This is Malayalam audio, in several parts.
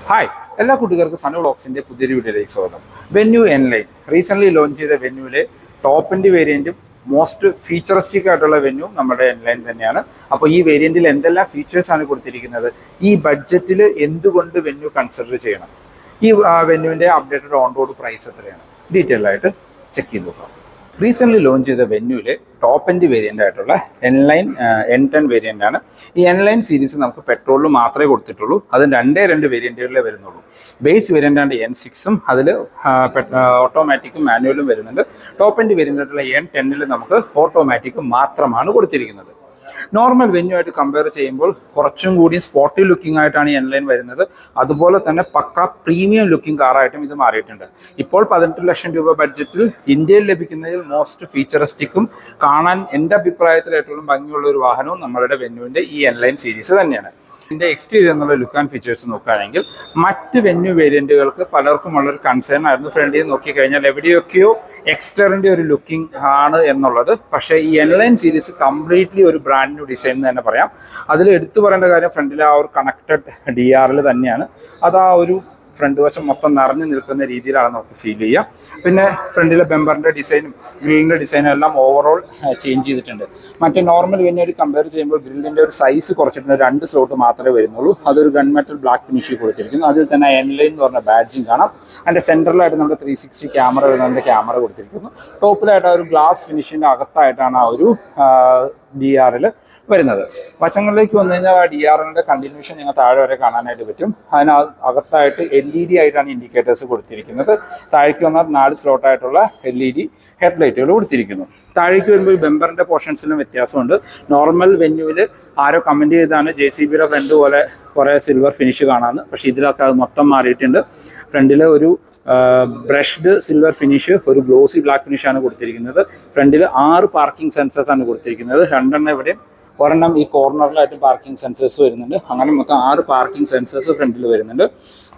ഹായ് എല്ലാ കൂട്ടുകാർക്കും സൺ വ്ളോഗ്സിന്റെ പുതിയൊരു വീഡിയോയിലേക്ക് സ്വാഗതം. വെന്യൂ എൻലൈൻ റീസെന്റ് ലോഞ്ച് ചെയ്ത വെന്യൂവിലെ ടോപ്പ് എൻഡ് വേരിയന്റും മോസ്റ്റ് ഫീച്ചറിസ്റ്റിക് ആയിട്ടുള്ള വെന്യൂ നമ്മുടെ എൻലൈൻ തന്നെയാണ്. അപ്പോൾ ഈ വേരിയന്റിൽ എന്തെല്ലാം ഫീച്ചേഴ്സ് ആണ് കൊടുത്തിരിക്കുന്നത്, ഈ ബഡ്ജറ്റിൽ എന്തുകൊണ്ട് വെന്യൂ കൺസിഡർ ചെയ്യണം, ഈ വെന്യൂവിന്റെ അപ്ഡേറ്റഡ് ഓൺ റോഡ് പ്രൈസ് എത്രയാണ്, ഡീറ്റെയിൽ ആയിട്ട് ചെക്ക് ചെയ്ത് നോക്കാം. റീസെൻ്റ്ലി ലോഞ്ച് ചെയ്ത വെന്യൂവിൽ ടോപ്പ് എൻഡ് വേരിയൻ്റ് ആയിട്ടുള്ള എൻലൈൻ N10 വേരിയൻ്റ് ആണ്. ഈ എൻലൈൻ സീരീസ് നമുക്ക് പെട്രോളിൽ മാത്രമേ കൊടുത്തിട്ടുള്ളൂ. അത് രണ്ട് വേരിയൻറ്റുകളിലേ വരുന്നുള്ളൂ. ബേസ് വേരിയൻ്റ് ആണ് N6ഉം, അതിൽ ഓട്ടോമാറ്റിക്കും മാനുവലും വരുന്നുണ്ട്. ടോപ്പ് എൻഡ് വേരിയൻ്റ് ആയിട്ടുള്ള N10ൽ നമുക്ക് ഓട്ടോമാറ്റിക് മാത്രമാണ് കൊടുത്തിരിക്കുന്നത്. നോർമൽ വെന്യൂ ആയിട്ട് കമ്പയർ ചെയ്യുമ്പോൾ കുറച്ചും കൂടി സ്പോർട്ടി ലുക്കിംഗ് ആയിട്ടാണ് ഈ എൻലൈൻ വരുന്നത്. അതുപോലെ തന്നെ പക്ക പ്രീമിയം ലുക്കിംഗ് കാറായിട്ടും ഇത് മാറിയിട്ടുണ്ട്. ഇപ്പോൾ 18 ലക്ഷം രൂപ ബഡ്ജറ്റിൽ ഇന്ത്യയിൽ ലഭിക്കുന്നതിൽ മോസ്റ്റ് ഫീച്ചറിസ്റ്റിക്കും കാണാൻ എൻ്റെ അഭിപ്രായത്തിൽ ഏറ്റവും ഭംഗിയുള്ള ഒരു വാഹനവും നമ്മളുടെ വെന്യൂവിൻ്റെ ഈ എൻലൈൻ സീരീസ് തന്നെയാണ്. ഇതിൻ്റെ എക്സ്റ്റീരിയർ എന്നുള്ള ലുക്ക് ആൻഡ് ഫീച്ചേഴ്സ് നോക്കുകയാണെങ്കിൽ മറ്റ് വെന്യൂ വേരിയൻറ്റുകൾക്ക് പലർക്കും ഉള്ളൊരു കൺസേൺ ആയിരുന്നു. ഫ്രണ്ടിൽ നോക്കിക്കഴിഞ്ഞാൽ എവിടെയൊക്കെയോ എക്സ്റ്ററിൻ്റെ ഒരു ലുക്കിംഗ് ആണ് എന്നുള്ളത്. പക്ഷേ ഈ എൻലൈൻ സീരീസ് കംപ്ലീറ്റ്ലി ഒരു ബ്രാൻഡ് ന്യൂ ഡിസൈൻ എന്ന് തന്നെ പറയാം. അതിൽ എടുത്തു പറയേണ്ട കാര്യം ഫ്രണ്ടിലെ ആ ഒരു കണക്റ്റഡ് DRL തന്നെയാണ്. അത് ആ ഒരു ഫ്രണ്ട് വശം മൊത്തം നിറഞ്ഞു നിൽക്കുന്ന രീതിയിലാണ് നമുക്ക് ഫീൽ ചെയ്യുക. പിന്നെ ഫ്രണ്ടിലെ ബെമ്പറിൻ്റെ ഡിസൈനും ഗ്രില്ലിൻ്റെ ഡിസൈനും എല്ലാം ഓവറോൾ ചേഞ്ച് ചെയ്തിട്ടുണ്ട്. മറ്റേ നോർമൽ വെന്യൂമായിട്ട് കമ്പയർ ചെയ്യുമ്പോൾ ഗ്രില്ലിൻ്റെ ഒരു സൈസ് കുറച്ചിട്ടുണ്ട്. 2 സ്ലോട്ട് മാത്രമേ വരുന്നുള്ളൂ. അതൊരു ഗൺ മെറ്റൽ ബ്ലാക്ക് ഫിനിഷ് കൊടുത്തിരിക്കുന്നു. അതിൽ തന്നെ എൻലൈൻ എന്ന് പറഞ്ഞ ബാഡ്ജിങ് കാണാം. അതിൻ്റെ സെൻറ്ററിലായിട്ട് നമ്മുടെ 360 ക്യാമറ വരുന്നതിൻ്റെ ക്യാമറ കൊടുത്തിരിക്കുന്നു. ടോപ്പിലായിട്ട് ആ ഒരു ഗ്ലാസ് ഫിനിഷിൻ്റെ അകത്തായിട്ടാണ് ആ ഒരു DRL വരുന്നത്. വശങ്ങളിലേക്ക് വന്നു കഴിഞ്ഞാൽ ആ DRLൻ്റെ കണ്ടിന്യൂഷൻ നിങ്ങൾ താഴെ വരെ കാണാനായിട്ട് പറ്റും. അതിനകത്തായിട്ട് LED ആയിട്ടാണ് ഇൻഡിക്കേറ്റേഴ്സ് കൊടുത്തിരിക്കുന്നത്. താഴേക്ക് വന്നാൽ 4 സ്ലോട്ടായിട്ടുള്ള LED ഹെഡ്ലൈറ്റുകൾ കൊടുത്തിരിക്കുന്നു. താഴേക്ക് വരുമ്പോൾ ബെമ്പറിൻ്റെ പോർഷൻസിലും വ്യത്യാസമുണ്ട്. നോർമൽ വെന്യൂവിൽ ആരോ കമൻറ്റ് ചെയ്താണ് JCBയുടെ ഫ്രണ്ട് പോലെ കുറേ സിൽവർ ഫിനിഷ് കാണാമെന്ന്. പക്ഷേ ഇതിലൊക്കെ അത് മൊത്തം മാറിയിട്ടുണ്ട്. ഫ്രണ്ടിൽ ഒരു ബ്രഷ്ഡ് സിൽവർ ഫിനിഷ്, ഒരു ഗ്ലോസി ബ്ലാക്ക് ഫിനിഷാണ് കൊടുത്തിരിക്കുന്നത്. ഫ്രണ്ടിൽ 6 പാർക്കിംഗ് സെൻസേഴ്സ് ആണ് കൊടുത്തിരിക്കുന്നത്. 2 ഇവിടെയും ഒരെണ്ണം ഈ കോർണറിലായിട്ട് പാർക്കിംഗ് സെൻസേഴ്സ് വരുന്നുണ്ട്. അങ്ങനെ മൊത്തം 6 പാർക്കിംഗ് സെൻസേഴ്സ് ഫ്രണ്ടിൽ വരുന്നുണ്ട്.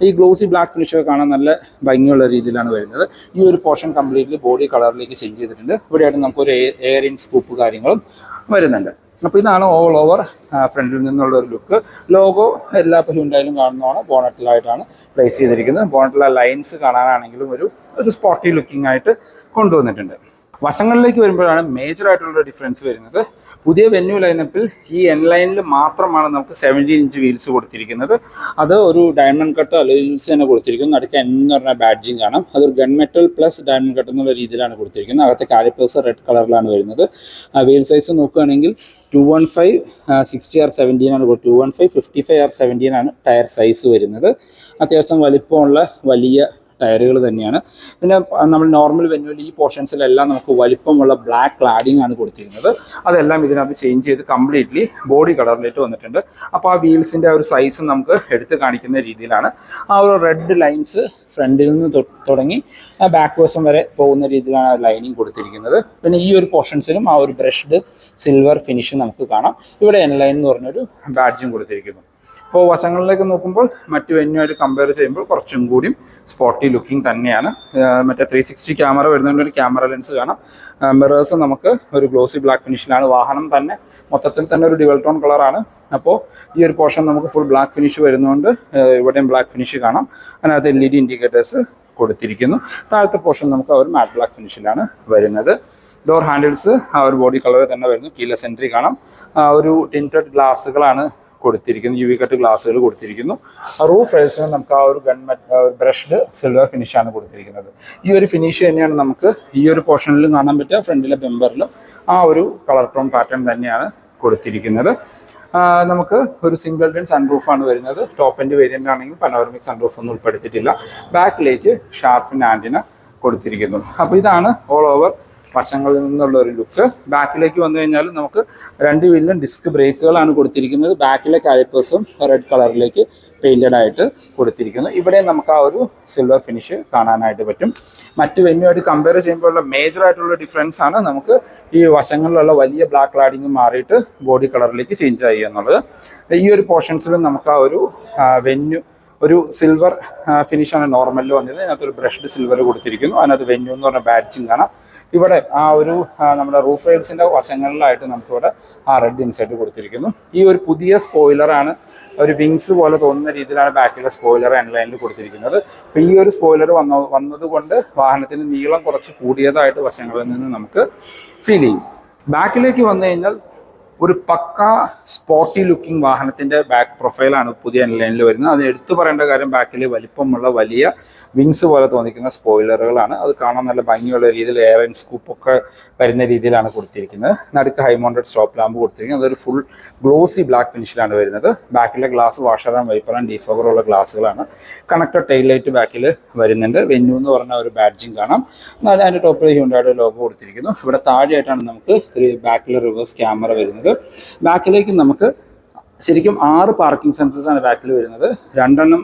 ഈ ഗ്ലോസി ബ്ലാക്ക് ഫിനിഷ് കാണാൻ നല്ല ഭംഗിയുള്ള രീതിയിലാണ് വരുന്നത്. ഈ ഒരു പോർഷൻ കംപ്ലീറ്റ്ലി ബോഡി കളറിലേക്ക് ചേഞ്ച് ചെയ്തിട്ടുണ്ട്. ഇവിടെയായിട്ട് നമുക്കൊരു എയർ ഇൻ സ്കൂപ്പ് കാര്യങ്ങളും വരുന്നുണ്ട്. അപ്പോൾ ഇതാണ് ഓൾ ഓവർ ഫ്രണ്ടിൽ നിന്നുള്ള ഒരു ലുക്ക്. ലോഗോ എല്ലാ ഹ്യുണ്ടായിലും കാണുന്നതാണ്. ബോണറ്റിലായിട്ടാണ് പ്ലേസ് ചെയ്തിരിക്കുന്നത്. ബോണറ്റിലെ ലൈൻസ് കാണാനാണെങ്കിലും ഒരു സ്പോട്ടി ലുക്കിംഗ് ആയിട്ട് കൊണ്ടുവന്നിട്ടുണ്ട്. വശങ്ങളിലേക്ക് വരുമ്പോഴാണ് മേജറായിട്ടുള്ള ഡിഫറൻസ് വരുന്നത്. പുതിയ വെന്യൂ ലൈനപ്പിൽ ഈ എൻലൈനിൽ മാത്രമാണ് നമുക്ക് 17 ഇഞ്ച് വീൽസ് കൊടുത്തിരിക്കുന്നത്. അത് ഒരു ഡയമണ്ട് കട്ട് അലോയ്സ് തന്നെ കൊടുത്തിരിക്കുന്നു. നടുക്ക് N എന്ന് പറഞ്ഞ ബാഡ്ജിങ് കാണാം. അതൊരു gun metal plus diamond cut എന്നുള്ള രീതിയിലാണ് കൊടുത്തിരിക്കുന്നത്. അകത്തെ കാലിപ്പേഴ്സ് റെഡ് കളറിലാണ് വരുന്നത്. വീൽ സൈസ് നോക്കുകയാണെങ്കിൽ 215 60R17 ആണ്. 215 55R17 ആണ് ടയർ സൈസ് വരുന്നത്. അത്യാവശ്യം വലിപ്പമുള്ള വലിയ ടയറുകൾ തന്നെയാണ്. പിന്നെ നമ്മൾ നോർമൽ വെന്യൂവിൽ ഈ പോർഷൻസിലെല്ലാം നമുക്ക് വലിപ്പമുള്ള ബ്ലാക്ക് ക്ലാഡിംഗ് ആണ് കൊടുത്തിരുന്നത്. അതെല്ലാം ഇതിനകത്ത് ചേഞ്ച് ചെയ്ത് കംപ്ലീറ്റ്ലി ബോഡി കളറിലേക്ക് വന്നിട്ടുണ്ട്. അപ്പോൾ ആ വീൽസിൻ്റെ ഒരു സൈസ് നമുക്ക് എടുത്ത് കാണിക്കുന്ന രീതിയിലാണ്. ആ ഒരു റെഡ് ലൈൻസ് ഫ്രണ്ടിൽ നിന്ന് തുടങ്ങി ബാക്ക് വശം വരെ പോകുന്ന രീതിയിലാണ് ആ ലൈനിങ് കൊടുത്തിരിക്കുന്നത്. പിന്നെ ഈ ഒരു പോർഷൻസിലും ആ ഒരു ബ്രഷ്ഡ് സിൽവർ ഫിനിഷ് നമുക്ക് കാണാം. ഇവിടെ എൻലൈൻ എന്ന് പറഞ്ഞൊരു ബാഡ്ജും കൊടുത്തിരിക്കുന്നു. അപ്പോൾ വശങ്ങളിലേക്ക് നോക്കുമ്പോൾ മറ്റു വെന്യൂമായിട്ട് കമ്പയർ ചെയ്യുമ്പോൾ കുറച്ചും കൂടിയും സ്പോട്ടി ലുക്കിംഗ് തന്നെയാണ്. മറ്റേ 360 ക്യാമറ വരുന്നതുകൊണ്ട് ഒരു ക്യാമറ ലെൻസ് കാണാം. മിറേഴ്സ് നമുക്ക് ഒരു ഗ്ലോസി ബ്ലാക്ക് ഫിനിഷിലാണ്. വാഹനം തന്നെ മൊത്തത്തിൽ തന്നെ ഒരു ഡ്യുവൽ ടോൺ കളറാണ്. അപ്പോൾ ഈ ഒരു പോർഷൻ നമുക്ക് ഫുൾ ബ്ലാക്ക് ഫിനിഷ് വരുന്നതുകൊണ്ട് ഇവിടെയും ബ്ലാക്ക് ഫിനിഷ് കാണാം. അതിനകത്ത് LED ഇൻഡിക്കേറ്റേഴ്സ് കൊടുത്തിരിക്കുന്നു. താഴത്തെ പോർഷൻ നമുക്ക് ആ ഒരു മാറ്റ് ബ്ലാക്ക് ഫിനിഷിലാണ് വരുന്നത്. ഡോർ ഹാൻഡിൽസ് ആ ഒരു ബോഡി കളറിൽ തന്നെ വരുന്നു. കീലെസ് എൻട്രി കാണാം. ഒരു ടിൻറ്റഡ് ഗ്ലാസ്സുകളാണ് കൊടുത്തിരിക്കുന്നു. UV കട്ട് ഗ്ലാസ്സുകൾ കൊടുത്തിരിക്കുന്നു. റൂഫ് റൈൽസിന് നമുക്ക് ആ ഒരു ബ്രഷ്ഡ് സിൽവർ ഫിനിഷാണ് കൊടുത്തിരിക്കുന്നത്. ഈ ഒരു ഫിനിഷ് തന്നെയാണ് നമുക്ക് ഈ ഒരു പോർഷനിലും കാണാൻ പറ്റുക. ഫ്രണ്ടിലെ ബെമ്പറിലും ആ ഒരു കളർ ടോൺ പാറ്റേൺ തന്നെയാണ് കൊടുത്തിരിക്കുന്നത്. നമുക്ക് ഒരു സിംഗിൾ ഡെൻ സൺറൂഫാണ് വരുന്നത്. ടോപ്പ് എൻഡ് വേരിയൻ്റ് ആണെങ്കിൽ പനോറമിക് സൺറൂഫ് ഒന്നും ഉൾപ്പെടുത്തിയിട്ടില്ല. ബാക്കിലേക്ക് ഷാർപ്പിൻ ആൻറ്റിന കൊടുത്തിരിക്കുന്നു. അപ്പോൾ ഇതാണ് ഓൾ ഓവർ വശങ്ങളിൽ നിന്നുള്ള ഒരു ലുക്ക്. ബാക്കിലേക്ക് വന്നു കഴിഞ്ഞാൽ നമുക്ക് 2 വീലിലും ഡിസ്ക് ബ്രേക്കുകളാണ് കൊടുത്തിരിക്കുന്നത്. ബാക്കിലെ കാലിപ്പേഴ്സും റെഡ് കളറിലേക്ക് പെയിൻറ്റഡ് ആയിട്ട് കൊടുത്തിരിക്കുന്നു. ഇവിടെ നമുക്ക് ആ ഒരു സിൽവർ ഫിനിഷ് കാണാനായിട്ട് പറ്റും. മറ്റ് വെന്യൂമായിട്ട് കമ്പയർ ചെയ്യുമ്പോഴുള്ള മേജറായിട്ടുള്ള ഡിഫറൻസ് ആണ് നമുക്ക് ഈ വശങ്ങളിലുള്ള വലിയ ബ്ലാക്ക് ക്ലാഡിങ് മാറിയിട്ട് ബോഡി കളറിലേക്ക് ചേഞ്ച് ആയി എന്നുള്ളത്. ഈ ഒരു പോർഷൻസിലും നമുക്ക് ആ ഒരു വെന്യൂ ഒരു സിൽവർ ഫിനിഷാണ് നോർമലിൽ വന്നത്. അതിനകത്തൊരു ബ്രഷ്ഡ് സിൽവർ കൊടുത്തിരിക്കുന്നു. അതിനകത്ത് വെന്യൂ എന്ന് പറഞ്ഞ ബാഡ്ജിങ് കാണാം. ഇവിടെ ആ ഒരു നമ്മുടെ റൂഫ് റൈഡ്സിൻ്റെ വശങ്ങളിലായിട്ട് നമുക്കിവിടെ ആ റെഡ് ഇൻസൈറ്റ് കൊടുത്തിരിക്കുന്നു. ഈ ഒരു പുതിയ സ്പോയിലറാണ്, ഒരു വിങ്സ് പോലെ തോന്നുന്ന രീതിയിലാണ് ബാക്കിലെ സ്പോയിലർ എൻലൈനിൽ കൊടുത്തിരിക്കുന്നത്. അപ്പോൾ ഈ ഒരു സ്പോയിലർ വന്നതുകൊണ്ട് വാഹനത്തിന് നീളം കുറച്ച് കൂടിയതായിട്ട് വശങ്ങളിൽ നിന്ന് നമുക്ക് ഫീൽ ചെയ്യും. ബാക്കിലേക്ക് വന്നു കഴിഞ്ഞാൽ ഒരു പക്ക സ്പോർട്ടി ലുക്കിംഗ് വാഹനത്തിൻ്റെ ബാക്ക് പ്രൊഫൈലാണ് പുതിയ എൻലൈനിൽ വരുന്നത്. അത് എടുത്തു പറയേണ്ട കാര്യം ബാക്കിൽ വലിപ്പമുള്ള വലിയ വിങ്സ് പോലെ തോന്നിക്കുന്ന സ്പോയിലറുകളാണ്. അത് കാണാൻ നല്ല ഭംഗിയുള്ള രീതിയിൽ എയർ ആൻഡ് സ്കൂപ്പൊക്കെ വരുന്ന രീതിയിലാണ് കൊടുത്തിരിക്കുന്നത്. നടുക്ക് ഹൈ മൗണ്ടഡ് സ്റ്റോപ്പ് ലാമ്പ് കൊടുത്തിരിക്കുന്നത്. അതൊരു ഫുൾ ഗ്ലോസി ബ്ലാക്ക് ഫിനിഷിലാണ് വരുന്നത്. ബാക്കിലെ glass washer and wiper and ഡീഫോഗറുള്ള ഗ്ലാസ്സുകളാണ്. കണക്റ്റഡ് ടെയിൽ ലൈറ്റ് ബാക്കിൽ വരുന്നുണ്ട്. വെന്യൂ എന്ന് പറഞ്ഞ ഒരു ബാഡ്ജിങ് കാണാം. അതിൻ്റെ ടോപ്പിൽ ഹ്യുണ്ടായുടെ ലോഗോ കൊടുത്തിരിക്കുന്നു. ഇവിടെ താഴെയായിട്ടാണ് നമുക്ക് ബാക്കിൽ റിവേഴ്സ് ക്യാമറ വരുന്നത്. ബാക്കിലേക്ക് നമുക്ക് ശരിക്കും 6 പാർക്കിംഗ് സെൻസേഴ്സാണ് ബാക്കിൽ വരുന്നത്. 2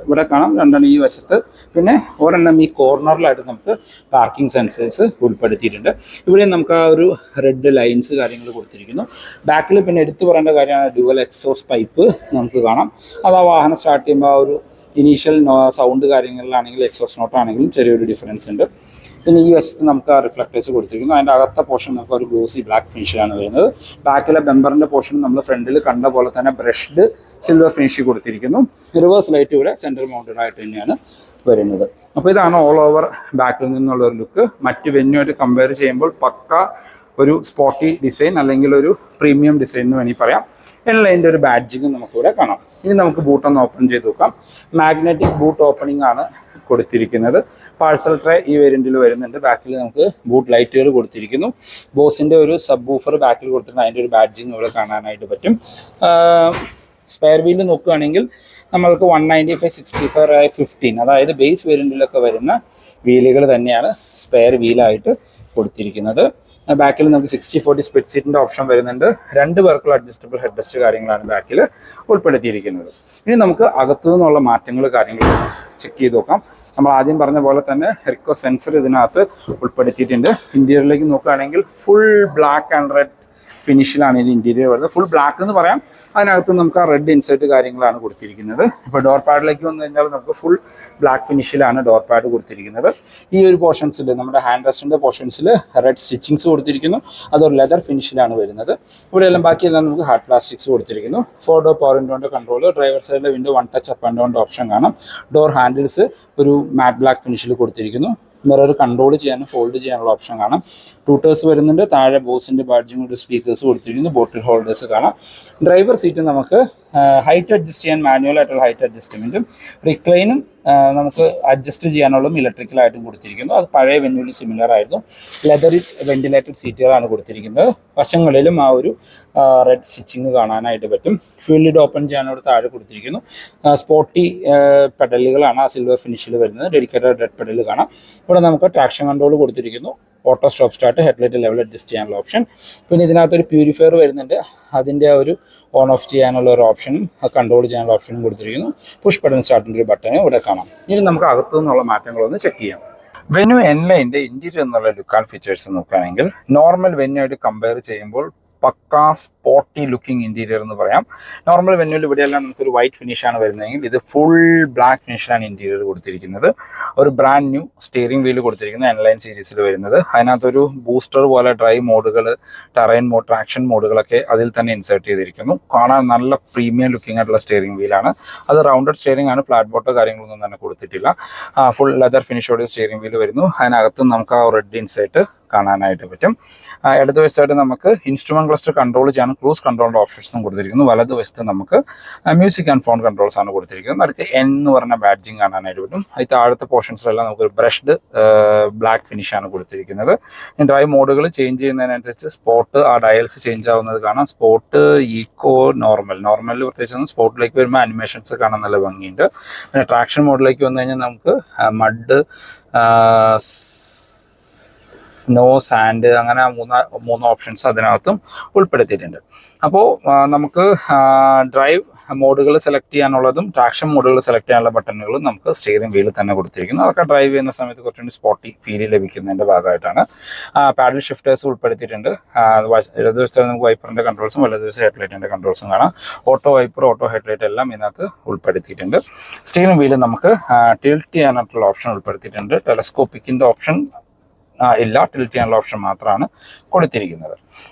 ഇവിടെ കാണാം, 2 ഈ വശത്ത്, പിന്നെ ഒരെണ്ണം ഈ കോർണറിലായിട്ട് നമുക്ക് പാർക്കിംഗ് സെൻസേഴ്സ് ഉൾപ്പെടുത്തിയിട്ടുണ്ട്. ഇവിടെ നമുക്ക് ആ ഒരു റെഡ് ലൈൻസ് കാര്യങ്ങൾ കൊടുത്തിരിക്കുന്നു. ബാക്കിൽ പിന്നെ എടുത്തു പറയേണ്ട കാര്യമാണ് ഡ്യുവൽ എക്സോസ്റ്റ് പൈപ്പ് നമുക്ക് കാണാം. അത് ആ വാഹനം സ്റ്റാർട്ട് ചെയ്യുമ്പോൾ ആ ഒരു ഇനീഷ്യൽ സൗണ്ട് കാര്യങ്ങളിലാണെങ്കിലും എക്സോസ്റ്റ് നോട്ടാണെങ്കിലും ചെറിയൊരു ഡിഫറൻസ് ഉണ്ട്. പിന്നെ ഈ വശത്ത് നമുക്ക് ആ റിഫ്ലക്ടേഴ്സ് കൊടുത്തിരിക്കുന്നു. അതിൻ്റെ അകത്ത പോർഷൻ നമുക്ക് ഒരു ഗ്ലോസി ബ്ലാക്ക് ഫിനിഷിലാണ് വരുന്നത്. ബാക്കിലെ ബെമ്പറിൻ്റെ പോർഷൻ നമ്മൾ ഫ്രണ്ടിൽ കണ്ട പോലെ തന്നെ ബ്രഷ്ഡ് സിൽവർ ഫിനിഷ് കൊടുത്തിരിക്കുന്നു. റിവേഴ്സ് ലൈറ്റ് ഇവിടെ സെൻറ്റർ മൗണ്ടഡ് ആയിട്ട് തന്നെയാണ് വരുന്നത്. അപ്പോൾ ഇതാണ് ഓൾ ഓവർ ബാക്കിൽ നിന്നുള്ള ഒരു ലുക്ക്. മറ്റ് വെന്യൂമായിട്ട് കമ്പയർ ചെയ്യുമ്പോൾ പക്ക ഒരു സ്പോർട്ടി ഡിസൈൻ അല്ലെങ്കിൽ ഒരു പ്രീമിയം ഡിസൈൻ എന്ന് വേണമെങ്കിൽ പറയാം. എൻലൈൻ്റെ ഒരു ബാഡ്ജിങ് നമുക്കിവിടെ കാണാം. ഇനി നമുക്ക് ബൂട്ടൊന്ന് ഓപ്പൺ ചെയ്ത് നോക്കാം. മാഗ്നറ്റിക് ബൂട്ട് ഓപ്പണിംഗ് ആണ് കൊടുത്തിരിക്കുന്നത്. പാഴ്സൽ ട്രേ ഈ വേരിയൻറ്റിൽ വരുന്നുണ്ട്. ബാക്കിൽ നമുക്ക് ബൂട്ട് ലൈറ്റുകൾ കൊടുത്തിരിക്കുന്നു. ബോസിൻ്റെ ഒരു സബ് വൂഫർ ബാക്കിൽ കൊടുത്തിട്ടുണ്ട്. അതിൻ്റെ ഒരു ബാഡ്ജിങ് ഇവിടെ കാണാനായിട്ട് പറ്റും. സ്പെയർ വീല് നോക്കുകയാണെങ്കിൽ നമ്മൾക്ക് 195, 65, 15 അതായത് ബേസ് വേരിയൻറ്റിലൊക്കെ വരുന്ന വീലുകൾ തന്നെയാണ് സ്പെയർ വീലായിട്ട് കൊടുത്തിരിക്കുന്നത്. ബാക്കിൽ നമുക്ക് 60/40 സ്പ്ലിറ്റ് സീറ്റിൻ്റെ ഓപ്ഷൻ വരുന്നുണ്ട്. 2 പേർക്കുള്ള അഡ്ജസ്റ്റബിൾ ഹെഡ് റെസ്റ്റ് കാര്യങ്ങളാണ് ബാക്കിൽ ഉൾപ്പെടുത്തിയിരിക്കുന്നത്. ഇനി നമുക്ക് അകത്തു നിന്നുള്ള മാറ്റങ്ങൾ കാര്യങ്ങൾ ചെക്ക് ചെയ്ത് നോക്കാം. നമ്മൾ ആദ്യം പറഞ്ഞ പോലെ തന്നെ റിക്കോ സെൻസർ ഇതിനകത്ത് ഉൾപ്പെടുത്തിയിട്ടുണ്ട്. ഇൻറ്റീരിയറിലേക്ക് നോക്കുകയാണെങ്കിൽ ഫുൾ ബ്ലാക്ക് ആൻഡ് റെഡ് ഫിനിഷിലാണ് ഇതിൻ്റെ ഇൻറ്റീരിയർ വരുന്നത്. ഫുൾ ബ്ലാക്ക് എന്ന് പറയാം. അതിനകത്ത് നമുക്ക് ആ റെഡ് ഇൻസൈറ്റ് കാര്യങ്ങളാണ് കൊടുത്തിരിക്കുന്നത്. ഇപ്പോൾ ഡോർ പാഡിലേക്ക് വന്നു കഴിഞ്ഞാൽ നമുക്ക് ഫുൾ ബ്ലാക്ക് ഫിനിഷിലാണ് ഡോർ പാഡ് കൊടുത്തിരിക്കുന്നത്. ഈ ഒരു പോർഷൻസിൽ നമ്മുടെ ഹാൻഡ് റെസ്റ്റിൻ്റെ പോർഷൻസിൽ റെഡ് സ്റ്റിച്ചിങ്സ് കൊടുത്തിരിക്കുന്നു. അതൊരു ലെതർ ഫിനിഷിലാണ് വരുന്നത്. ഇവിടെയെല്ലാം ബാക്കിയെല്ലാം നമുക്ക് ഹാർഡ് പ്ലാസ്റ്റിക്സ് കൊടുത്തിരിക്കുന്നു. 4 ഡോർ പവർ വിൻഡോൻ്റെ കൺട്രോൾ, ഡ്രൈവർ സൈഡിലെ വിൻഡോ 1 ടച്ച് അപ്പ് ആൻഡ് ഡൗണിൻ്റെ ഓപ്ഷൻ കാണാം. ഡോർ ഹാൻഡിൽസ് ഒരു മാറ്റ് ബ്ലാക്ക് ഫിനിഷിൽ കൊടുത്തിരിക്കുന്നു. മിറർ കൺട്രോൾ ചെയ്യാനും ഫോൾഡ് ചെയ്യാനുള്ള ഓപ്ഷൻ കാണാം. ടൂട്ടേഴ്സ് വരുന്നുണ്ട്. താഴെ ബോസിൻ്റെ ബാഡ്ജിങ് ഒരു സ്പീക്കേഴ്സ് കൊടുത്തിരിക്കുന്നു. ബോട്ടിൽ ഹോൾഡേഴ്സ് കാണാം. ഡ്രൈവർ സീറ്റ് നമുക്ക് ഹൈറ്റ് അഡ്ജസ്റ്റ് ചെയ്യാൻ മാനുവൽ ആയിട്ടുള്ള ഹൈറ്റ് അഡ്ജസ്റ്റ്മെൻറ്റും റിക്ലൈനും നമുക്ക് അഡ്ജസ്റ്റ് ചെയ്യാനുള്ളതും ഇലക്ട്രിക്കലായിട്ടും കൊടുത്തിരിക്കുന്നു. അത് പഴയ വെന്യൂലി സിമിലർ ആയിരുന്നു. ലെതറിൽ വെന്റിലേറ്റഡ് സീറ്റുകളാണ് കൊടുത്തിരിക്കുന്നത്. വശങ്ങളിലും ആ ഒരു റെഡ് സ്റ്റിച്ചിങ് കാണാനായിട്ട് പറ്റും. ഫ്യൂൽ ലിഡ് ഓപ്പൺ ചെയ്യാനോട് താഴെ കൊടുത്തിരിക്കുന്നു. സ്പോർട്ടി പെഡലുകളാണ് ആ സിൽവർ ഫിനിഷിൽ വരുന്നത്. ഡെഡിക്കേറ്റഡ് റെഡ് പെഡൽ കാണാം. ഇവിടെ നമുക്ക് ട്രാക്ഷൻ കൺട്രോൾ കൊടുത്തിരിക്കുന്നു. Auto stop start, headlight level adjust ചെയ്യാനുള്ള ഓപ്ഷൻ. പിന്നെ ഇതിനകത്തൊരു പ്യൂരിഫയർ വരുന്നുണ്ട്. അതിൻ്റെ ഒരു ഓൺ ഓഫ് ചെയ്യാനുള്ള ഒരു ഓപ്ഷനും കൺട്രോൾ ചെയ്യാനുള്ള ഓപ്ഷനും കൊടുത്തിരിക്കുന്നു. പുഷ് ബട്ടൺ സ്റ്റാർട്ടിൻ്റെ ഒരു ബട്ടൺ ഇവിടെ കാണാം. ഇനി നമുക്ക് അകത്തു നിന്നുള്ള മാറ്റങ്ങളൊന്ന് ചെക്ക് ചെയ്യാം. വെന്യൂ എൻലൈൻ്റെ ഇൻറ്റീരിയർ എന്നുള്ള ലുക്ക് ആൻഡ് ഫീച്ചേഴ്സ് നോക്കുകയാണെങ്കിൽ നോർമൽ വെന്യൂ ആയിട്ട് കമ്പയർ ചെയ്യുമ്പോൾ പക്ക സ്പോർട്ടി ലുക്കിംഗ് ഇൻറ്റീരിയർ എന്ന് പറയാം. നോർമൽ വെന്യൂവിൽ ഇവിടെയെല്ലാം നമുക്കൊരു വൈറ്റ് ഫിനിഷാണ് വരുന്നതെങ്കിൽ ഇത് ഫുൾ ബ്ലാക്ക് ഫിനിഷിലാണ് ഇൻറ്റീരിയർ കൊടുത്തിരിക്കുന്നത്. ഒരു ബ്രാൻഡ് ന്യൂ സ്റ്റിയറിംഗ് വീല് കൊടുത്തിരിക്കുന്നത് എൻലൈൻ സീരീസിൽ വരുന്നത്. അതിനകത്തൊരു ബൂസ്റ്റർ പോലെ ഡ്രൈവ് മോഡുകൾ, ടെറൈൻ മോഡ്, ട്രാക്ഷൻ മോഡുകളൊക്കെ അതിൽ തന്നെ ഇൻസേർട്ട് ചെയ്തിരിക്കുന്നു. കാണാൻ നല്ല പ്രീമിയം ലുക്കിംഗ് ആയിട്ടുള്ള സ്റ്റിയറിംഗ് വീലാണ്. അത് റൗണ്ടഡ് സ്റ്റിയറിംഗ് ആണ്. ഫ്ലാറ്റ് ബോട്ടോ കാര്യങ്ങളൊന്നും തന്നെ കൊടുത്തിട്ടില്ല. ഫുൾ ലെതർ ഫിനിഷോടെ സ്റ്റിയറിംഗ് വീല് വരുന്നു. അതിനകത്ത് നമുക്ക് ആ റെഡ് ഇൻസൈറ്റ് കാണാനായിട്ട് പറ്റും. ഇടതുവശത്തായിട്ട് നമുക്ക് ഇൻസ്ട്രുമെന്റ് ക്ലസ്റ്റർ കൺട്രോൾ ചെയ്യാൻ ക്രൂസ് കൺട്രോളിൻ്റെ ഓപ്ഷൻസും കൊടുത്തിരിക്കുന്നു. വലതുവശത്ത് നമുക്ക് മ്യൂസിക് ആൻഡ് ഫോൺ കൺട്രോൾസ് ആണ് കൊടുത്തിരിക്കുന്നത്. അടുത്ത് എൻ എന്ന് പറഞ്ഞ ബാഡ്ജിങ് കാണാനായിട്ട് പറ്റും. അതിൽ താഴത്തെ പോർഷൻസിലെല്ലാം നമുക്ക് ബ്രഷ്ഡ് ബ്ലാക്ക് ഫിനിഷാണ് കൊടുത്തിരിക്കുന്നത്. ഡ്രൈവ് മോഡുകൾ ചേഞ്ച് ചെയ്യുന്നതിനനുസരിച്ച് സ്പോട്ട് ആ ഡയൽസ് ചേഞ്ച് ആവുന്നത് കാണാം. സ്പോട്ട്, ഈക്കോ, നോർമലിൽ പ്രത്യേകിച്ച് സ്പോട്ടിലേക്ക് വരുമ്പോൾ അനിമേഷൻസ് കാണാൻ നല്ല ഭംഗിയുണ്ട്. പിന്നെ ട്രാക്ഷൻ മോഡിലേക്ക് വന്നു കഴിഞ്ഞാൽ നമുക്ക് മഡ്, സ്നോ, സാൻഡ്, അങ്ങനെ മൂന്ന് ഓപ്ഷൻസ് അതിനകത്തും ഉൾപ്പെടുത്തിയിട്ടുണ്ട്. അപ്പോൾ നമുക്ക് ഡ്രൈവ് മോഡുകൾ സെലക്ട് ചെയ്യാനുള്ളതും ട്രാക്ഷൻ മോഡുകൾ സെലക്ട് ചെയ്യാനുള്ള ബട്ടണുകളും നമുക്ക് സ്റ്റിയറിംഗ് വീലിൽ തന്നെ കൊടുത്തിരിക്കുന്നു. അതൊക്കെ ഡ്രൈവ് ചെയ്യുന്ന സമയത്ത് കുറച്ചുകൂടി സ്പോട്ടി ഫീൽ ലഭിക്കുന്നതിൻ്റെ ഭാഗമായിട്ടാണ്. പാഡൽ ഷിഫ്റ്റേഴ്സ് ഉൾപ്പെടുത്തിയിട്ടുണ്ട്. ഇടതുവശത്ത് നമുക്ക് വൈപ്പറിൻ്റെ കൺട്രോൾസും വലതുവശം ഹെഡ്ലൈറ്റിൻ്റെ കൺട്രോൾസും കാണാം. ഓട്ടോ വൈപ്പർ, ഓട്ടോ ഹെഡ്ലൈറ്റ് എല്ലാം ഇതിനകത്ത് ഉൾപ്പെടുത്തിയിട്ടുണ്ട്. സ്റ്റിയറിംഗ് വീല് നമുക്ക് ടിൽറ്റ് ചെയ്യാനായിട്ടുള്ള ഓപ്ഷൻ ഉൾപ്പെടുത്തിയിട്ടുണ്ട്. ടെലസ്കോപ്പിക്കിൻ്റെ ഓപ്ഷൻ ഇല്ല, ടിൽറ്റ് ചെയ്യാനുള്ള ഓപ്ഷൻ മാത്രമാണ് കൊടുത്തിരിക്കുന്നത്.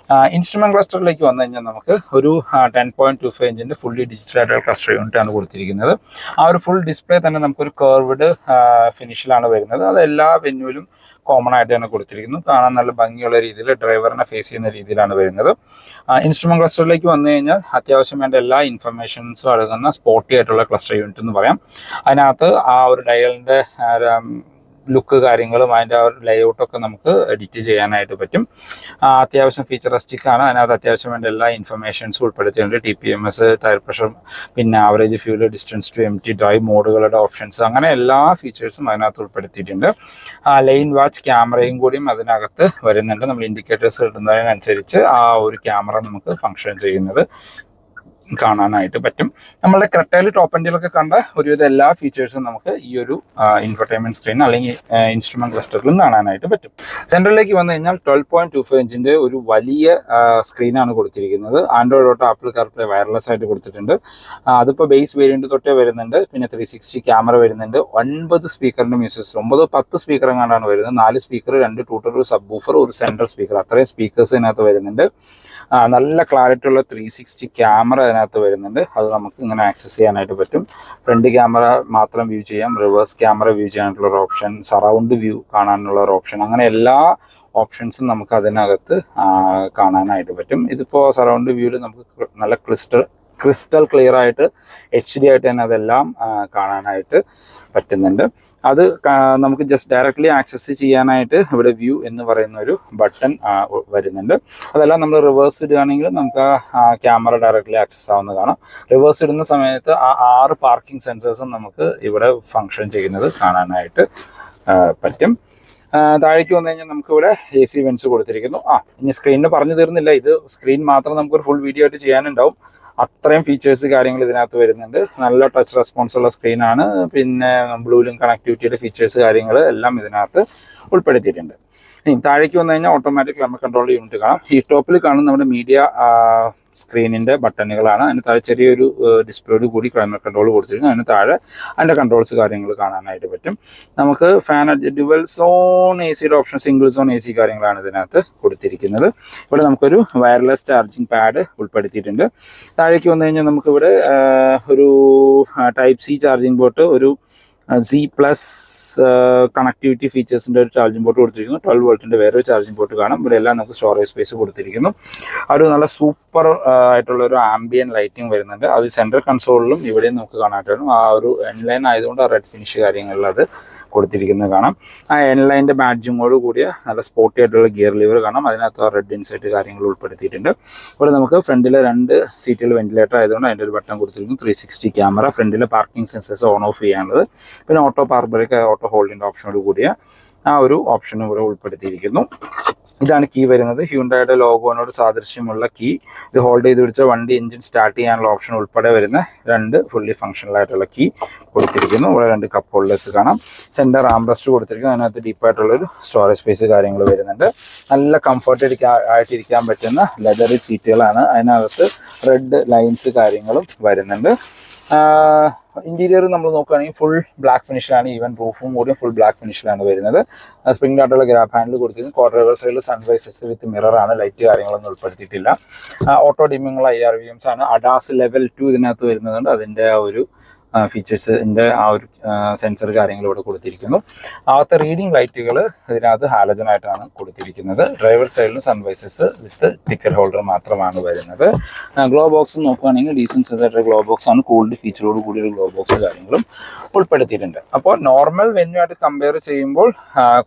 ഇൻസ്ട്രുമെന്റ് ക്ലസ്റ്ററിലേക്ക് വന്നു കഴിഞ്ഞാൽ നമുക്ക് ഒരു 10.25 ഇഞ്ചിൻ്റെ ഫുള്ളി ഡിജിറ്റൽ ആയിട്ടുള്ള ക്ലസ്റ്റർ യൂണിറ്റ് ആണ് കൊടുത്തിരിക്കുന്നത്. ആ ഒരു ഫുൾ ഡിസ്പ്ലേ തന്നെ നമുക്കൊരു കർവ്ഡ് ഫിനിഷിലാണ് വരുന്നത്. അത് എല്ലാ വെന്യൂവിലും കോമൺ ആയിട്ട് തന്നെ കൊടുത്തിരിക്കുന്നു. കാണാൻ നല്ല ഭംഗിയുള്ള രീതിയിൽ ഡ്രൈവറിനെ ഫേസ് ചെയ്യുന്ന രീതിയിലാണ് വരുന്നത്. ഇൻസ്ട്രുമെന്റ് ക്ലസ്റ്ററിലേക്ക് വന്നു കഴിഞ്ഞാൽ അത്യാവശ്യം വേണ്ട എല്ലാ ഇൻഫർമേഷൻസും അടങ്ങുന്ന സ്പോട്ടി ആയിട്ടുള്ള ക്ലസ്റ്റർ യൂണിറ്റ് എന്ന് പറയാം. അതിനകത്ത് ആ ഒരു ഡയലിൻ്റെ ലുക്ക് കാര്യങ്ങളും അതിൻ്റെ ആ ഒരു ലേഔട്ടൊക്കെ നമുക്ക് എഡിറ്റ് ചെയ്യാനായിട്ട് പറ്റും. അത്യാവശ്യം ഫീച്ചറിസ്റ്റിക് ആണ്. അതിനകത്ത് അത്യാവശ്യം വേണ്ട എല്ലാ ഇൻഫർമേഷൻസും ഉൾപ്പെടുത്തിയിട്ടുണ്ട്. TPMS, ടയർ പ്രഷർ, പിന്നെ average fuel, distance to empty, drive മോഡുകളുടെ ഓപ്ഷൻസ്, അങ്ങനെ എല്ലാ ഫീച്ചേഴ്സും അതിനകത്ത് ഉൾപ്പെടുത്തിയിട്ടുണ്ട്. ലൈൻ വാച്ച് ക്യാമറയും കൂടിയും അതിനകത്ത് വരുന്നുണ്ട്. നമ്മൾ ഇൻഡിക്കേറ്റേഴ്സ് ഇടുന്നതിനനുസരിച്ച് ആ ഒരു ക്യാമറ നമുക്ക് ഫങ്ഷൻ ചെയ്യുന്നത് കാണാനായിട്ട് പറ്റും. നമ്മളുടെ ക്രെറ്റയിൽ ടോപ്പ് എൻഡിലൊക്കെ കണ്ട ഒരുവിധ എല്ലാ ഫീച്ചേഴ്സും നമുക്ക് ഈ ഒരു ഇൻഫർടൈൻമെന്റ് സ്ക്രീൻ അല്ലെങ്കിൽ ഇൻസ്ട്രുമെന്റ് ക്ലസ്റ്ററിലും കാണാനായിട്ട് പറ്റും. സെൻട്രലിലേക്ക് വന്നു കഴിഞ്ഞാൽ 12.25 ഇഞ്ചിന്റെ ഒരു വലിയ സ്ക്രീനാണ് കൊടുത്തിരിക്കുന്നത്. Android auto, apple CarPlay wireless ആയിട്ട് കൊടുത്തിട്ടുണ്ട്. അതിപ്പോൾ ബേസ് വേരിയന്റ് തൊട്ടേ വരുന്നുണ്ട്. പിന്നെ 360 ക്യാമറ വരുന്നുണ്ട്. 9 സ്പീക്കറിന്റെ മ്യൂസിക്, 9-10 സ്പീക്കർ എങ്ങാണ്ടാണ് വരുന്നത്. 4 സ്പീക്കർ, 2 ട്യൂട്ടർ, ഒരു സബ് വൂഫർ, ഒരു സെൻട്രൽ സ്പീക്കർ, അത്രയും സ്പീക്കേഴ്സ് ഇതിനകത്ത് വരുന്നുണ്ട്. നല്ല ക്ലാരിറ്റി ഉള്ള 360 ക്യാമറ അതിനകത്ത് വരുന്നുണ്ട്. അത് നമുക്ക് ഇങ്ങനെ ആക്സസ് ചെയ്യാനായിട്ട് പറ്റും. ഫ്രണ്ട് ക്യാമറ മാത്രം വ്യൂ ചെയ്യാം, റിവേഴ്സ് ക്യാമറ വ്യൂ ചെയ്യാനായിട്ടുള്ള ഒരു ഓപ്ഷൻ, സറൗണ്ട് വ്യൂ കാണാനുള്ള ഒരു ഓപ്ഷൻ, അങ്ങനെ എല്ലാ ഓപ്ഷൻസും നമുക്ക് അതിനകത്ത് കാണാനായിട്ട് പറ്റും. ഇതിപ്പോൾ സറൗണ്ട് വ്യൂവിൽ നമുക്ക് നല്ല ക്രിസ്റ്റൽ ക്ലിയർ ആയിട്ട് HD ആയിട്ട് തന്നെ അതെല്ലാം കാണാനായിട്ട് പറ്റുന്നുണ്ട്. അത് നമുക്ക് ജസ്റ്റ് ഡയറക്റ്റ്ലി ആക്സസ് ചെയ്യാനായിട്ട് ഇവിടെ വ്യൂ എന്ന് പറയുന്ന ഒരു ബട്ടൺ വരുന്നുണ്ട്. അതെല്ലാം നമ്മൾ റിവേഴ്സ് ഇടുകയാണെങ്കിൽ നമുക്ക് ആ ക്യാമറ ഡയറക്റ്റ്ലി ആക്സസ് ആവുന്നത് കാണാം. റിവേഴ്സ് ഇടുന്ന സമയത്ത് ആ 6 പാർക്കിംഗ് സെൻസേഴ്സും നമുക്ക് ഇവിടെ ഫങ്ഷൻ ചെയ്യുന്നത് കാണാനായിട്ട് പറ്റും. താഴേക്ക് വന്നു കഴിഞ്ഞാൽ നമുക്കിവിടെ AC വെൻസ് കൊടുത്തിരിക്കുന്നു. ഇനി സ്ക്രീനിന് പറഞ്ഞു തീർന്നില്ല. ഇത് സ്ക്രീൻ മാത്രം നമുക്കൊരു ഫുൾ വീഡിയോ ആയിട്ട് ചെയ്യാനുണ്ടാവും. അത്രയും ഫീച്ചേഴ്സ് കാര്യങ്ങൾ ഇതിനകത്ത് വരുന്നുണ്ട്. നല്ല ടച്ച് റെസ്പോൺസ് ഉള്ള സ്ക്രീനാണ്. പിന്നെ ബ്ലൂ ലിങ്ക് കണക്ടിവിറ്റിയുടെ ഫീച്ചേഴ്സ് കാര്യങ്ങൾ എല്ലാം ഇതിനകത്ത് ഉൾപ്പെടുത്തിയിട്ടുണ്ട്. ഇനി താഴേക്ക് വന്നു കഴിഞ്ഞാൽ ഓട്ടോമാറ്റിക് ക്ലൈമറ്റ് കൺട്രോൾ യൂണിറ്റ് കാണാം. ഈ ടോപ്പിൽ കാണുന്ന നമ്മുടെ മീഡിയ സ്ക്രീനിൻ്റെ ബട്ടണുകളാണ്. അതിന് താഴെ ചെറിയൊരു ഡിസ്പ്ലേയോട് കൂടി ക്ലൈമറ്റ് കൺട്രോൾ കൊടുത്തിരിക്കുന്നു. അതിന് താഴെ അതിൻ്റെ കൺട്രോൾസ് കാര്യങ്ങൾ കാണാനായിട്ട് പറ്റും. നമുക്ക് fan dual zone AC option, single zone AC കാര്യങ്ങളാണ് ഇതിനകത്ത് കൊടുത്തിരിക്കുന്നത്. ഇവിടെ നമുക്കൊരു വയർലെസ് ചാർജിങ് പാഡ് ഉൾപ്പെടുത്തിയിട്ടുണ്ട്. താഴേക്ക് വന്നു കഴിഞ്ഞാൽ നമുക്കിവിടെ ഒരു Type C ചാർജിങ് പോർട്ട്, ഒരു Z+ കണക്ടിവിറ്റി ഫീച്ചേഴ്സിൻ്റെ ഒരു ചാർജിംഗ് പോർട്ട് കൊടുത്തിരിക്കുന്നു. 12 വോൾട്ടിൻ്റെ വേറൊരു ചാർജിംഗ് പോർട്ട് കാണാം. ഇവിടെ എല്ലാം നമുക്ക് സ്റ്റോറേജ് സ്പേസ് കൊടുത്തിരിക്കുന്നു. ഒരു നല്ല സൂപ്പർ ആയിട്ടുള്ള ഒരു ആംബിയൻ ലൈറ്റിംഗ് വരുന്നുണ്ട്. അത് സെൻട്രൽ കൺസോളിലും ഇവിടെയും നമുക്ക് കാണാനായിട്ട് ആ ഒരു എൻലൈൻ ആയതുകൊണ്ട് ആ റെഡ് ഫിനിഷ് കാര്യങ്ങളിൽ അത് കൊടുത്തിരിക്കുന്നത് കാണാം. ആ എൻലൈൻ്റെ ബാഡ്ജിങ്ങോട് കൂടിയ നല്ല സ്പോർട്ടി ആയിട്ടുള്ള ഗിയർ ലിവർ കാണാം. അതിനകത്ത് ആ റെഡ് ഇൻസൈറ്റ് കാര്യങ്ങൾ ഉൾപ്പെടുത്തിയിട്ടുണ്ട്. ഇവിടെ നമുക്ക് ഫ്രണ്ടിലെ 2 സീറ്റുകൾ വെന്റിലേറ്റർ ആയതുകൊണ്ട് അതിൻ്റെ ഒരു ബട്ടൺ കൊടുത്തിരിക്കുന്നു. 360 ക്യാമറ, ഫ്രണ്ടിലെ പാർക്കിംഗ് സെൻസേഴ്സ് ഓൺ ഓഫ് ചെയ്യാനുള്ളത്, പിന്നെ ഓട്ടോ പാർക്ക് ബ്രേക്ക്, ഓട്ടോ ഹോൾഡിൻ്റെ ഓപ്ഷനോട് കൂടിയ ആ ഒരു ഓപ്ഷനും ഇവിടെ ഉൾപ്പെടുത്തിയിരിക്കുന്നു. ഇതാണ് കീ വരുന്നത്. ഹ്യുണ്ടായുടെ ലോഗോനോട് സാദൃശ്യമുള്ള കീ. ഇത് ഹോൾഡ് ചെയ്ത് പിടിച്ച വണ്ടി എഞ്ചിൻ സ്റ്റാർട്ട് ചെയ്യാനുള്ള ഓപ്ഷൻ ഉൾപ്പെടെ വരുന്ന 2 ഫുള്ളി ഫങ്ഷണൽ ആയിട്ടുള്ള കീ കൊടുത്തിരിക്കുന്നു. ഇവിടെ 2 കപ്പ് ഹോൾഡേഴ്സ് കാണാം. സെൻറ്റർ ആംബ്രസ്റ്റ് കൊടുത്തിരിക്കുന്നു. അതിനകത്ത് ഡീപ്പായിട്ടുള്ളൊരു സ്റ്റോറേജ് സ്പേസ് കാര്യങ്ങൾ വരുന്നുണ്ട്. നല്ല കംഫർട്ട് ആയിട്ടിരിക്കാൻ പറ്റുന്ന ലെതറി സീറ്റുകളാണ്. അതിനകത്ത് റെഡ് ലൈൻസ് കാര്യങ്ങളും വരുന്നുണ്ട്. ഇന്റീരിയർ നമ്മൾ നോക്കുകയാണെങ്കിൽ ഫുൾ ബ്ലാക്ക് ഫിനിഷിലാണ്. ഈവൻ റൂഫും കൂടി ഫുൾ ബ്ലാക്ക് ഫിനിഷിലാണ് വരുന്നത്. സ്പ്രിംഗ് ആയിട്ടുള്ള ഗ്രാബ് ഹാൻഡിൽ കൊടുത്തിരിക്കുന്നു. ക്വാർട്ടർ റിവർ സൈഡിൽ സൺവൈസസ് വിത്ത് മിററാണ്. ലൈറ്റ് കാര്യങ്ങളൊന്നും ഉൾപ്പെടുത്തിയിട്ടില്ല. ഓട്ടോ ഡിമ്മിങ്ങുള്ള IRVMs ആണ്. ADAS ലെവൽ 2 ഇതിനകത്ത് വരുന്നതുകൊണ്ട് അതിൻ്റെ ആ ഒരു ഫീച്ചേഴ്സിൻ്റെ ആ ഒരു സെൻസർ കാര്യങ്ങൾ ഇവിടെ കൊടുത്തിരിക്കുന്നു. അകത്തെ റീഡിംഗ് ലൈറ്റുകൾ ഇതിനകത്ത് ഹാലജൻ ആയിട്ടാണ് കൊടുത്തിരിക്കുന്നത്. ഡ്രൈവർ സൈഡിലും സൺവൈസസ് വിത്ത് ടിക്കറ്റ് ഹോൾഡർ മാത്രമാണ് വരുന്നത്. ഗ്ലോ ബോക്സ് നോക്കുകയാണെങ്കിൽ ഡീസൻറ്റ് സൈസായിട്ടുള്ള ഗ്ലോ ബോക്സ് ആണ്. കൂൾഡ് ഫീച്ചറോട് കൂടിയൊരു ഗ്ലോ ബോക്സ് കാര്യങ്ങളും ഉൾപ്പെടുത്തിയിട്ടുണ്ട്. അപ്പോൾ നോർമൽ വെന്യൂ ആയിട്ട് കമ്പയർ ചെയ്യുമ്പോൾ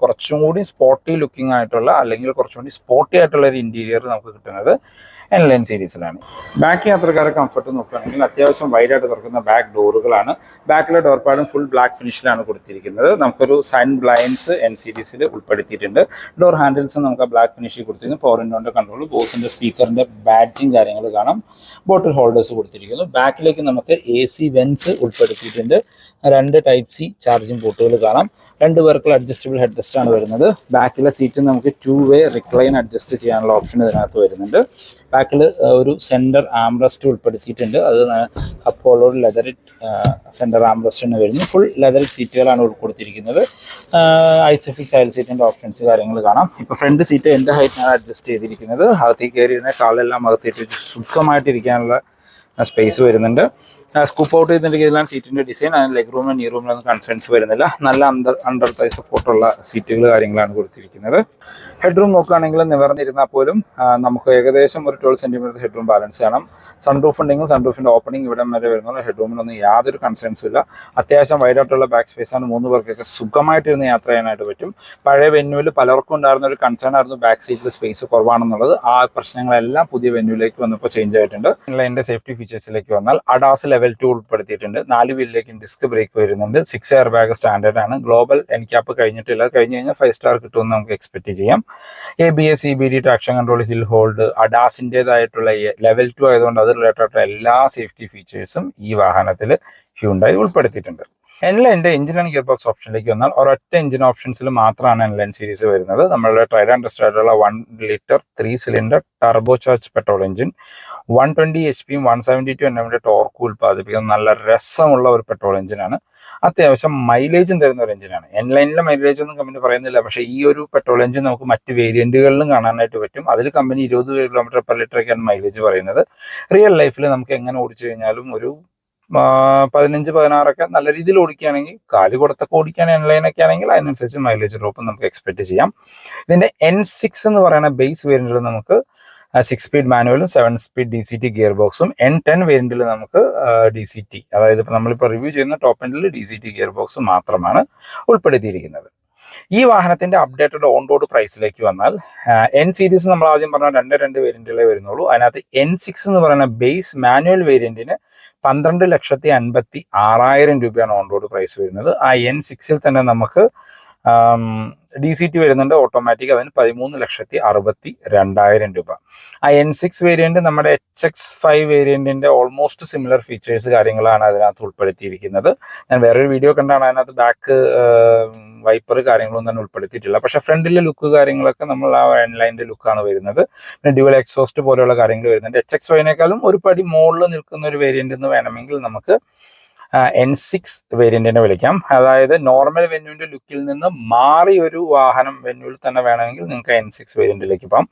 കുറച്ചും കൂടി സ്പോർട്ടി ലുക്കിംഗ് ആയിട്ടുള്ള അല്ലെങ്കിൽ കുറച്ചും കൂടി സ്പോർട്ടി ആയിട്ടുള്ള ഒരു ഇൻറ്റീരിയർ നമുക്ക് കിട്ടുന്നത് എൻലൈൻ സീരീസിലാണ്. ബാക്ക് യാത്രക്കാരെ കംഫർട്ട് നോക്കുകയാണെങ്കിൽ അത്യാവശ്യം വൈഡായിട്ട് തുറക്കുന്ന ബാക്ക് ഡോറുകളാണ്. ബാക്കിലെ ഡോർ പാഡും ഫുൾ ബ്ലാക്ക് ഫിനിഷിലാണ് കൊടുത്തിരിക്കുന്നത്. നമുക്കൊരു സൺ ബ്ലൈൻഡ്സ് എൻ സീരീസിൽ ഉൾപ്പെടുത്തിയിട്ടുണ്ട്. ഡോർ ഹാൻഡിൽസ് നമുക്ക് ബ്ലാക്ക് ഫിനിഷിൽ കൊടുത്തിരിക്കുന്നു. പവർ വിൻഡോന്റെ കൺട്രോൾ, ബോസിന്റെ സ്പീക്കറിന്റെ ബാഡ്ജിങ് കാര്യങ്ങൾ കാണാം. ബോട്ടിൽ ഹോൾഡേഴ്സ് കൊടുത്തിരിക്കുന്നു. ബാക്കിലേക്ക് നമുക്ക് AC വെൻസ് ഉൾപ്പെടുത്തിയിട്ടുണ്ട്. 2 ടൈപ്പ് C ചാർജിങ് പോർട്ടുകൾ കാണാം. 2 പേർക്കുള്ള അഡ്ജസ്റ്റബിൾ ഹെഡ് റെസ്റ്റ് ആണ് വരുന്നത്. ബാക്കിലെ സീറ്റ് നമുക്ക് 2-വേ റിക്ലൈൻ അഡ്ജസ്റ്റ് ചെയ്യാനുള്ള ഓപ്ഷൻ ഇതിനകത്ത് വരുന്നുണ്ട്. ബാക്കിൽ ഒരു സെൻറ്റർ ആംറസ്റ്റ് ഉൾപ്പെടുത്തിയിട്ടുണ്ട്. അത് അപ്പോളോ ലെതറിറ്റ് സെൻറ്റർ ആംറസ്റ്റ് തന്നെ വരുന്നു. ഫുൾ ലെതറിറ്റ് സീറ്റുകളാണ് ഉൾപ്പെടുത്തിയിരിക്കുന്നത്. ഐസോഫിക് ചൈൽഡ് സീറ്റിൻ്റെ ഓപ്ഷൻസ് കാര്യങ്ങൾ കാണാം. ഇപ്പോൾ ഫ്രണ്ട് സീറ്റ് എൻ്റെ ഹൈറ്റിനാണ് അഡ്ജസ്റ്റ് ചെയ്തിരിക്കുന്നത്. അകത്തേക്ക് കയറിയിരുന്ന കാലെല്ലാം അകത്തേക്ക് സുഖമായിട്ടിരിക്കാനുള്ള സ്പേസ് വരുന്നുണ്ട്. സ്കൂപ്പ് ഔട്ട് ചെയ്തിട്ടുണ്ടെങ്കിൽ സീറ്റിൻ്റെ ഡിസൈൻ, അതിന് ലെഗ് റൂമിലും നീ റൂമിലൊന്നും കൺസേൺസ് വരുന്നില്ല. നല്ല അണ്ടർ തൈ സപ്പോർട്ടുള്ള സീറ്റുകൾ കാര്യങ്ങളാണ് കൊടുത്തിരിക്കുന്നത്. ഹെഡ് റൂം നോക്കുകയാണെങ്കിൽ നിവർന്നിരുന്നാൽ പോലും നമുക്ക് ഏകദേശം ഒരു 12 സെൻറ്റിമീറ്റർ ഹെഡ് റൂം ബാലൻസ് ചെയ്യണം. സൺറൂഫ് ഉണ്ടെങ്കിൽ സൺറൂഫിൻ്റെ ഓപ്പണിംഗ് ഇവിടെ വരെ വരുന്നുള്ള ഹെഡ് റൂമിലൊന്നും യാതൊരു കൺസേൺസും ഇല്ല. അത്യാവശ്യം വൈഡായിട്ടുള്ള ബാക്ക് സ്പേസാണ്. 3 പേർക്കൊക്കെ സുഖമായിട്ടിരുന്ന് യാത്ര ചെയ്യാനായിട്ട് പറ്റും. പഴയ വെന്യൂവിൽ പലർക്കും ഉണ്ടായിരുന്ന ഒരു കൺസേൺ ആയിരുന്നു ബാക്ക് സീറ്റിൽ സ്പേസ് കുറവാണെന്നുള്ളത്. ആ പ്രശ്നങ്ങളെല്ലാം പുതിയ വെന്യൂവിലേക്ക് വന്നപ്പോൾ ചേഞ്ച് ആയിട്ടുണ്ട്. അതിൻ്റെ സേഫ്റ്റി ഫീച്ചേഴ്സിലേക്ക് വന്നാൽ അഡാസ് ലെവൽ 2 ഉൾപ്പെടുത്തിയിട്ടുണ്ട്. 4 വീലിലേക്ക് ഡിസ്ക് ബ്രേക്ക് വരുന്നുണ്ട്. 6 എയർ ബാഗ് സ്റ്റാൻഡേർഡ് ആണ്. ഗ്ലോബൽ എൻക്യാപ്പ് കഴിഞ്ഞിട്ടില്ല. കഴിഞ്ഞ് കഴിഞ്ഞാൽ 5 സ്റ്റാർ കിട്ടുമെന്ന് നമുക്ക് എക്സ്പെക്ട് ചെയ്യാം. ABS, EBD, traction control, hill hold, അഡാസിൻ്റെതായിട്ടുള്ള ലെവൽ 2 ആയതുകൊണ്ട് അത് റിലേറ്റഡ് ആയിട്ടുള്ള എല്ലാ സേഫ്റ്റി ഫീച്ചേഴ്സും ഈ വാഹനത്തിൽ ഹ്യുണ്ടായി ഉൾപ്പെടുത്തിയിട്ടുണ്ട്. എൻലൈൻ്റെ എഞ്ചിൻ ആൻഡ് ഗിയർ ബോക്സ് ഓപ്ഷനിലേക്ക് വന്നാൽ ഒരൊറ്റ എഞ്ചിൻ ഓപ്ഷൻസിൽ മാത്രമാണ് എൻലൈൻ സീരീസ് വരുന്നത്. നമ്മളുടെ ട്രൈഡ് ആൻഡ് ടെസ്റ്റ് ആയിട്ടുള്ള 1 litre 3 cylinder turbo charge petrol engine 120 HP 172 Nm torque ഉൽപ്പാദിപ്പിക്കുന്ന നല്ല രസമുള്ള ഒരു പെട്രോൾ എഞ്ചിനാണ്. അത്യാവശ്യം മൈലേജും തരുന്ന ഒരു എഞ്ചിനാണ്. എൻലൈനിലെ മൈലേജ് ഒന്നും കമ്പനി പറയുന്നില്ല. പക്ഷേ ഈ ഒരു പെട്രോൾ എഞ്ചിൻ നമുക്ക് മറ്റ് വേരിയന്റുകളിലും കാണാനായിട്ട് പറ്റും. അതിൽ കമ്പനി 20 km/ലിറ്ററൊക്കെയാണ് മൈലേജ് പറയുന്നത്. റിയൽ ലൈഫിൽ നമുക്ക് എങ്ങനെ ഓടിച്ചു കഴിഞ്ഞാലും ഒരു 15-16 നല്ല രീതിയിൽ ഓടിക്കുകയാണെങ്കിൽ, കാല് കൊടുത്തൊക്കെ ഓടിക്കുകയാണെങ്കിൽ എൻലൈനൊക്കെ ആണെങ്കിൽ അതിനനുസരിച്ച് മൈലേജ് ഡ്രോപ്പ് നമുക്ക് എക്സ്പെക്ട് ചെയ്യാം. ഇതിൻ്റെ N6 എന്ന് പറയുന്ന ബേസ് വേരിയന്റിൽ നമുക്ക് 6 സ്പീഡ് മാനുവലും 7 സ്പീഡ് DCT ഗിയർ ബോക്സും, N10 വേരിയന്റിൽ നമുക്ക് DCT, അതായത് ഇപ്പോൾ നമ്മളിപ്പോൾ റിവ്യൂ ചെയ്യുന്ന ടോപ്പ് എൻഡിൽ DCT ഗിയർ ബോക്സ് മാത്രമാണ് ഉൾപ്പെടുത്തിയിരിക്കുന്നത്. ഈ വാഹനത്തിന്റെ അപ്ഡേറ്റഡ് ഓൺ റോഡ് പ്രൈസിലേക്ക് വന്നാൽ N സീരീസ് നമ്മൾ ആദ്യം പറഞ്ഞ 2 വേരിയന്റിലേ വരുന്നുള്ളൂ. അതിനകത്ത് N6 എന്ന് പറയുന്ന ബേസ് മാനുവൽ വേരിയന്റിന് 12,56,000 രൂപയാണ് ഓൺ റോഡ് പ്രൈസ് വരുന്നത്. ആ N6ൽ തന്നെ നമുക്ക് DCT വരുന്നുണ്ട് ഓട്ടോമാറ്റിക്, അതിന് 13,62,000 രൂപ. ആ N6 വേരിയന്റ് നമ്മുടെ HX5 വേരിയന്റിന്റെ ഓൾമോസ്റ്റ് സിമിലർ ഫീച്ചേഴ്സ് കാര്യങ്ങളാണ് അതിനകത്ത് ഉൾപ്പെടുത്തിയിരിക്കുന്നത്. ഞാൻ വേറൊരു വീഡിയോ കണ്ടാണ് അതിനകത്ത് ബാക്ക് വൈപ്പർ കാര്യങ്ങളൊന്നും തന്നെ ഉൾപ്പെടുത്തിയിട്ടില്ല. പക്ഷേ ഫ്രണ്ടിലെ ലുക്ക് കാര്യങ്ങളൊക്കെ നമ്മൾ ആ എൻലൈൻ്റെ ലുക്കാണ് വരുന്നത്. പിന്നെ ഡ്യുവൽ എക്സോസ്റ്റ് പോലെയുള്ള കാര്യങ്ങൾ വരുന്നുണ്ട്. HX5നേക്കാളും ഒരു പടി മുകളിൽ നിൽക്കുന്ന ഒരു വേരിയന്റ് എന്ന് വേണമെങ്കിൽ നമുക്ക് N6 വേരിയന്റിനെ വിളിക്കാം. അതായത് നോർമൽ വെന്യൂവിന്റെ ലുക്കിൽ നിന്ന് മാറി ഒരു വാഹനം വെന്യൂവിൽ തന്നെ വേണമെങ്കിൽ നിങ്ങൾക്ക് N6 വേരിയന്റിലേക്ക് പോകാം.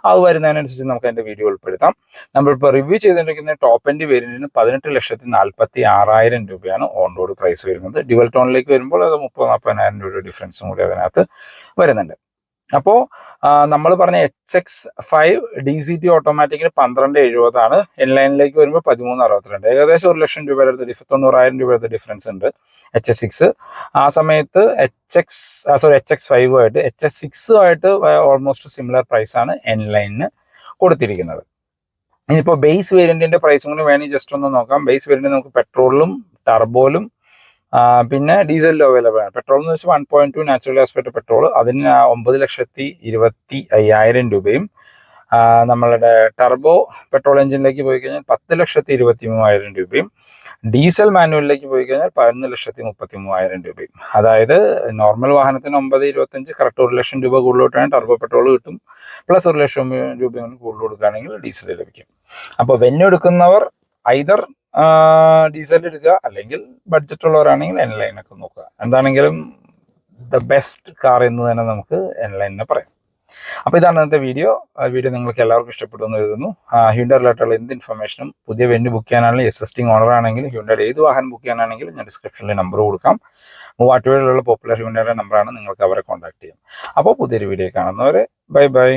അത് വരുന്നതിനനുസരിച്ച് നമുക്ക് അതിന്റെ വീഡിയോ ഉൾപ്പെടുത്താം. നമ്മളിപ്പോൾ റിവ്യൂ ചെയ്തിരിക്കുന്ന ടോപ്പ് എൻഡ് വേരിയന്റിന് 18,46,000 രൂപയാണ് ഓൺ റോഡ് പ്രൈസ് വരുന്നത്. ഡ്യുവൽ ടോണിലേക്ക് വരുമ്പോൾ അത് 30,000-40,000 രൂപയുടെ ഡിഫറൻസും കൂടി അതിനകത്ത് വരുന്നുണ്ട്. അപ്പോൾ നമ്മൾ പറഞ്ഞ HX5 DCT ഓട്ടോമാറ്റിക്കിന് 12,70 എൻലൈനിലേക്ക് വരുമ്പോൾ 13,62. ഏകദേശം 1,00,000 രൂപയുടെ അടുത്ത് 90,000 രൂപയുടെ ഡിഫറൻസ് ഉണ്ട് HX6. ആ സമയത്ത് HX5 ആയിട്ട് HS6 ഓൾമോസ്റ്റ് സിമിലർ പ്രൈസാണ് എൻലൈനിന് കൊടുത്തിരിക്കുന്നത്. ഇനിയിപ്പോൾ ബേസ് വേരിയന്റിന്റെ പ്രൈസും കൂടി വേണമെങ്കിൽ ജസ്റ്റ് ഒന്ന് നോക്കാം. ബേസ് വേരിയന്റ് നമുക്ക് പെട്രോളിലും ടർബോയിലും പിന്നെ ഡീസലിലും അവൈലബിൾ ആണ്. പെട്രോൾ എന്ന് വെച്ചാൽ 1.2 നാച്ചുറൽ ആസ്പെക്ട് പെട്രോൾ, അതിന് 9,25,000 രൂപയും. നമ്മളുടെ ടർബോ പെട്രോൾ എഞ്ചിനിലേക്ക് പോയി കഴിഞ്ഞാൽ 10,23,000 രൂപയും. ഡീസൽ മാനുവലിലേക്ക് പോയി കഴിഞ്ഞാൽ 11,33,000 രൂപയും. അതായത് നോർമൽ വാഹനത്തിന് 9,25 കറക്റ്റ് 1,00,000 രൂപ കൂടുതലോട്ടാണ് ടർബോ പെട്രോൾ കിട്ടും. പ്ലസ് 1,00,000 രൂപ കൂടുതൽ കൊടുക്കുകയാണെങ്കിൽ ഡീസൽ ലഭിക്കും. അപ്പോൾ വെന്യൂ എടുക്കുന്നവർ ഐദർ ഡീസൽ എടുക്കുക, അല്ലെങ്കിൽ ബഡ്ജറ്റ് ഉള്ളവരാണെങ്കിൽ എൻലൈനൊക്കെ നോക്കുക. എന്താണെങ്കിലും ദ ബെസ്റ്റ് കാർ എന്ന് തന്നെ നമുക്ക് എൻലൈനിനെ പറയാം. അപ്പോൾ ഇതാണ് ഇന്നത്തെ വീഡിയോ നിങ്ങൾക്ക് എല്ലാവർക്കും ഇഷ്ടപ്പെട്ടു എന്ന് കരുതുന്നു. ഹ്യുണ്ടായി റിലേറ്റഡുള്ള എന്ത് ഇൻഫർമേഷനും പുതിയ വെന്യൂ ബുക്ക് ചെയ്യാനാണെങ്കിൽ എക്സിസ്റ്റിംഗ് ഓണർ ആണെങ്കിലും ഹ്യുണ്ടായുടെ ഏത് വാഹനം ബുക്ക് ചെയ്യാനാണെങ്കിലും ഞാൻ ഡിസ്ക്രിപ്ഷനിൽ നമ്പർ കൊടുക്കാം. മൂവാറ്റുപുഴയിലുള്ള പോപ്പുലർ ഹ്യുണ്ടായുടെ നമ്പറാണ്, നിങ്ങൾക്ക് അവരെ കോൺടാക്ട് ചെയ്യാം. അപ്പോൾ പുതിയൊരു വീഡിയോ കാണുന്നവരെ ബൈ ബൈ.